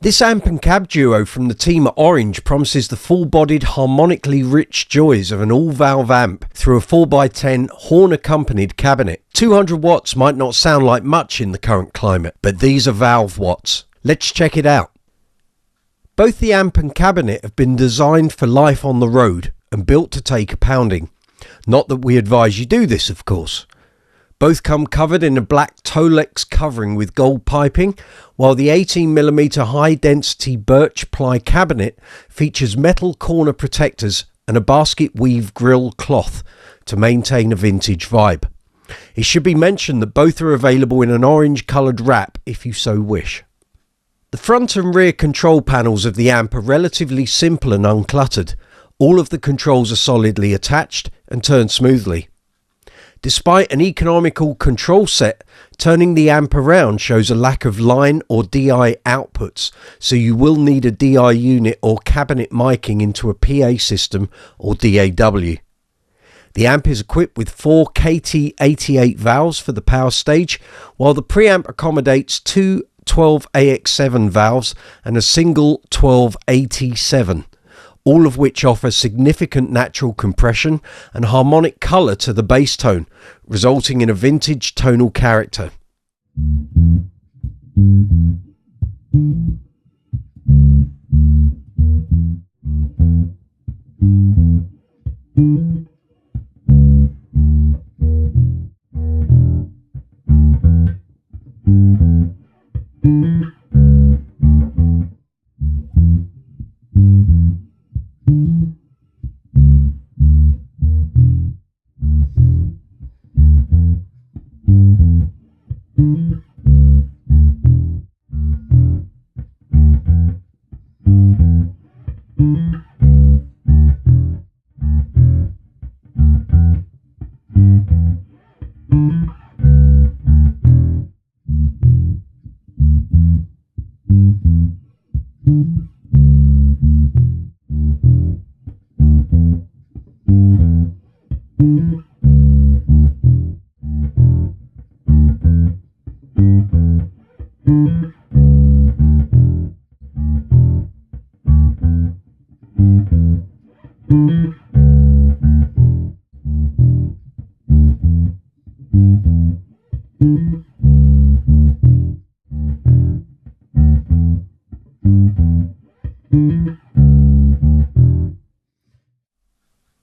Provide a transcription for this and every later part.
This amp and cab duo from the team at Orange promises the full-bodied, harmonically rich joys of an all-valve amp through a 4x10 horn-accompanied cabinet. 200 watts might not sound like much in the current climate, but these are valve watts. Let's check it out. Both the amp and cabinet have been designed for life on the road and built to take a pounding. Not that we advise you do this, of course. Both come covered in a black Tolex covering with gold piping, while the 18mm high-density birch ply cabinet features metal corner protectors and a basket weave grille cloth to maintain a vintage vibe. It should be mentioned that both are available in an orange coloured wrap if you so wish. The front and rear control panels of the amp are relatively simple and uncluttered. All of the controls are solidly attached and turn smoothly. Despite an economical control set, turning the amp around shows a lack of line or DI outputs, so you will need a DI unit or cabinet miking into a PA system or DAW. The amp is equipped with 4 KT88 valves for the power stage, while the preamp accommodates 2 12AX7 valves and a single 12AT7. All of which offer significant natural compression and harmonic colour to the bass tone, resulting in a vintage tonal character.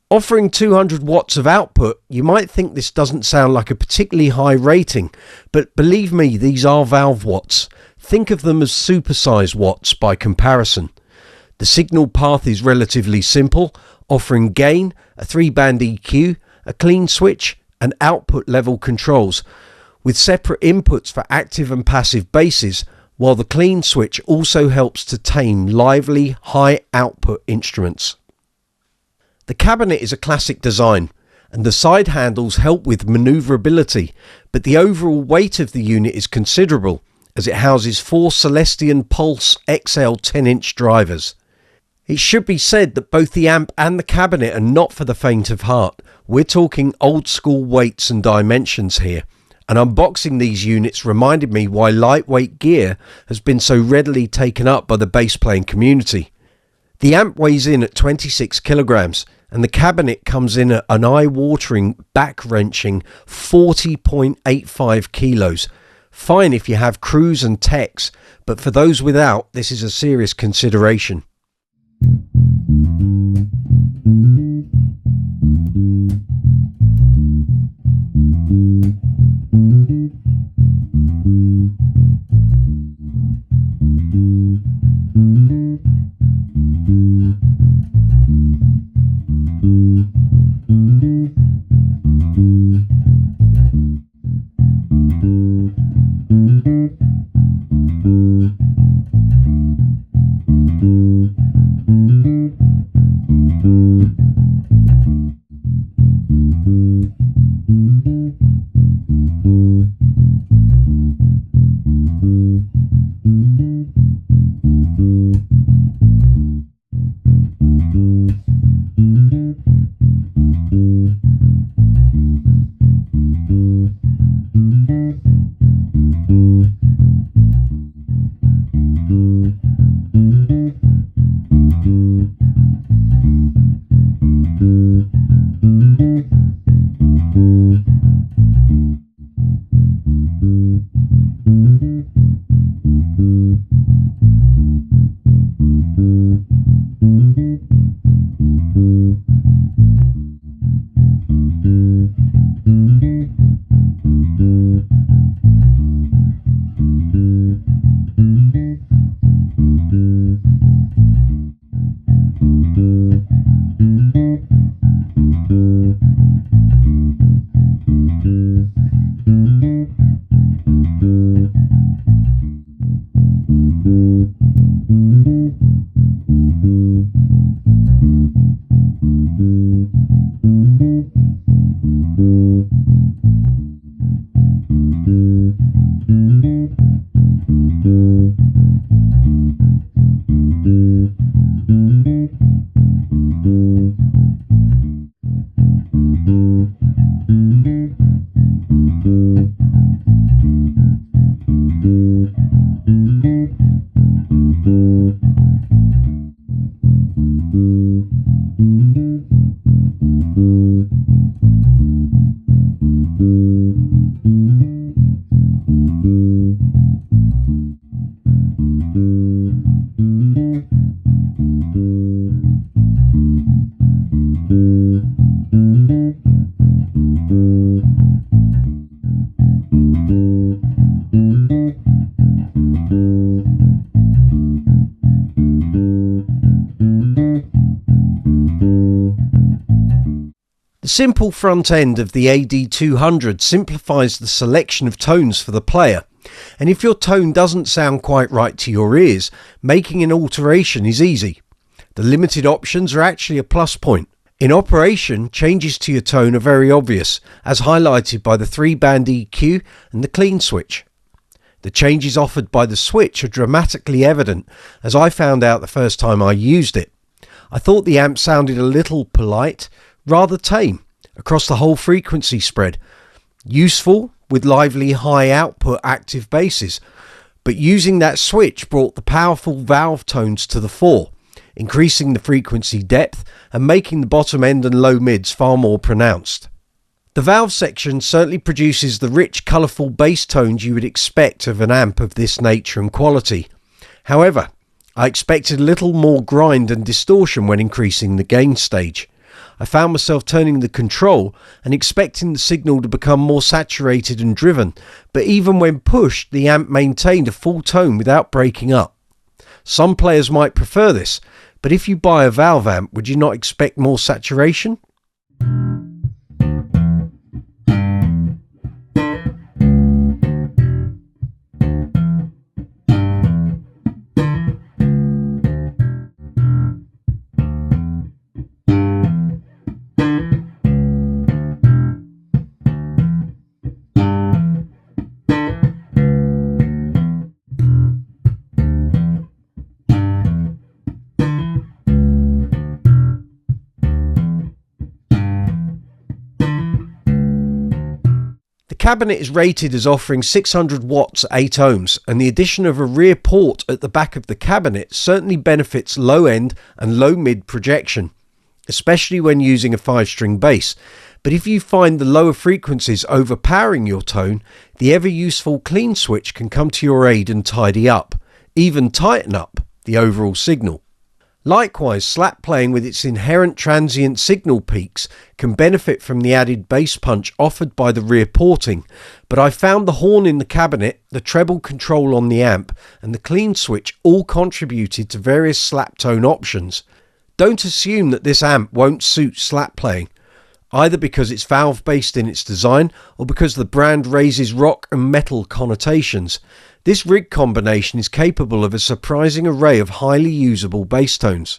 Offering 200 watts of output, you might think this doesn't sound like a particularly high rating, but believe me, these are valve watts. Think of them as supersize watts by comparison. The signal path is relatively simple, offering gain, a 3-band EQ, a clean switch and output level controls, with separate inputs for active and passive basses, while the clean switch also helps to tame lively, high output instruments. The cabinet is a classic design, and the side handles help with manoeuvrability, but the overall weight of the unit is considerable, as it houses 4 Celestion Pulse XL 10-inch drivers. It should be said that both the amp and the cabinet are not for the faint of heart. We're talking old school weights and dimensions here, and unboxing these units reminded me why lightweight gear has been so readily taken up by the bass playing community. The amp weighs in at 26 kilograms, and the cabinet comes in at an eye-watering, back-wrenching 40.85 kilos. Fine if you have crews and techs, but for those without, this is a serious consideration. The simple front end of the AD200 simplifies the selection of tones for the player, and if your tone doesn't sound quite right to your ears, making an alteration is easy. The limited options are actually a plus point. In operation, changes to your tone are very obvious, as highlighted by the 3-band EQ and the clean switch. The changes offered by the switch are dramatically evident, as I found out the first time I used it. I thought the amp sounded a little polite, rather tame, across the whole frequency spread. Useful with lively high output active basses, but using that switch brought the powerful valve tones to the fore, increasing the frequency depth and making the bottom end and low mids far more pronounced. The valve section certainly produces the rich, colourful bass tones you would expect of an amp of this nature and quality. However, I expected a little more grind and distortion when increasing the gain stage. I found myself turning the control and expecting the signal to become more saturated and driven, but even when pushed, the amp maintained a full tone without breaking up. Some players might prefer this, but if you buy a valve amp, would you not expect more saturation? The cabinet is rated as offering 600 watts at 8 ohms, and the addition of a rear port at the back of the cabinet certainly benefits low end and low mid projection, especially when using a 5-string bass. But if you find the lower frequencies overpowering your tone, the ever useful clean switch can come to your aid and tidy up, even tighten up, the overall signal. Likewise, slap playing with its inherent transient signal peaks can benefit from the added bass punch offered by the rear porting, but I found the horn in the cabinet, the treble control on the amp and the clean switch all contributed to various slap tone options. Don't assume that this amp won't suit slap playing, either because it's valve based in its design or because the brand raises rock and metal connotations. This rig combination is capable of a surprising array of highly usable bass tones.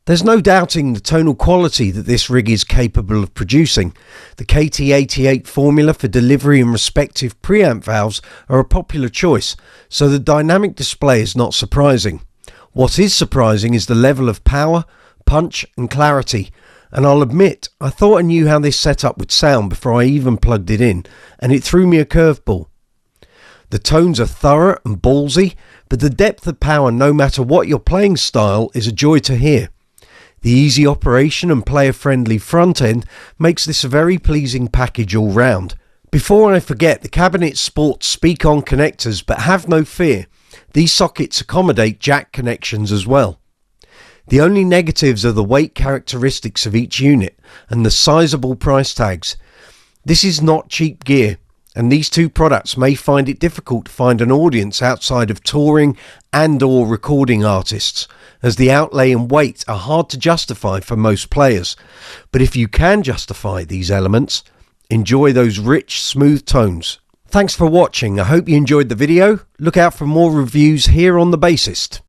There's no doubting the tonal quality that this rig is capable of producing. The KT88 formula for delivery and respective preamp valves are a popular choice, so the dynamic display is not surprising. What is surprising is the level of power, punch and clarity, and I'll admit I thought I knew how this setup would sound before I even plugged it in, and it threw me a curveball. The tones are thorough and ballsy, but the depth of power no matter what your playing style is a joy to hear. The easy operation and player-friendly front end makes this a very pleasing package all round. Before I forget, the cabinet sports speak-on connectors, but have no fear, these sockets accommodate jack connections as well. The only negatives are the weight characteristics of each unit and the sizable price tags. This is not cheap gear, and these two products may find it difficult to find an audience outside of touring and/or recording artists, as the outlay and weight are hard to justify for most players. But if you can justify these elements, enjoy those rich, smooth tones. Thanks for watching. I hope you enjoyed the video. Look out for more reviews here on The Bassist.